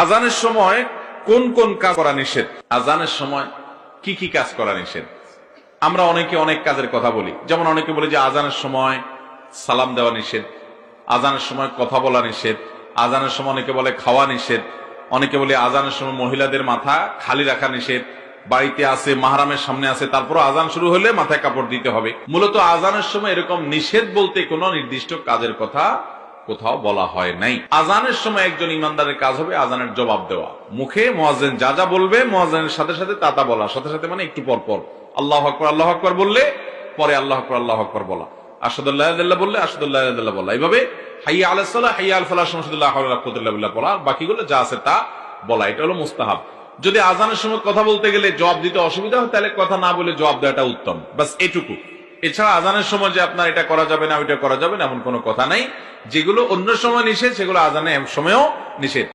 আজানের সময় কোন কোন কাজ করা নিষেধ? আজানের সময় কি কি কাজ করা নিষেধ? আমরা অনেকে অনেক কাজের কথা বলি, যেমন অনেকে বলে যে আজানের সময় সালাম দেওয়া নিষেধ, আজানের সময় কথা বলা নিষেধ, আজানের সময় অনেকে বলে খাওয়া নিষেধ, অনেকে বলে আজানের সময় মহিলাদের মাথা খালি রাখা নিষেধ, বাড়িতে আছে মাহরামের সামনে আছে তারপর আজান শুরু হলে মাথায় কাপড় দিতে হবে। মূলত আজানের সময় এরকম নিষেধ বলতে কোনো নির্দিষ্ট কাজের কথা কোথাও বলা হয় নাই। আজানের সময় একজন ইমানদারের কাজ হবে আজানের জবাব দেওয়া, মুখে মুয়াজ্জিন যা যা বলবে মুয়াজ্জিনের সাথে সাথে তা তা বলা, সাথে সাথে মানে একটু পর পর আল্লাহু আকবার বললে পরে আল্লাহু আকবার বলা, আশহাদু আল্লা ইলাহা ইল্লাল্লাহ বললে আশহাদু আল্লা ইলাহা ইল্লাল্লাহ বলা, এইভাবে হাইয়া আলাস সালাহ হাইয়া আল ফালাহ সমস্ত লা হাওলা ওয়ালা কুওয়াতা ইল্লা বিল্লাহ বলা, বাকিগুলো যা আছে তা বলা। এটা হলো মুস্তাহাব। যদি আজানের সময় কথা বলতে গেলে জবাব দিতে অসুবিধা হয় তাহলে কথা না বলে জবাব দেওয়াটা উত্তম, বাস এটুকু। এছাড়া আজানের সময় যে আপনার এটা করা যাবে না ওইটা করা যাবে না এমন কোনো কথা নাই। যেগুলো অন্য সময় নিষেধ সেগুলো আজানের সময়ও নিষেধ।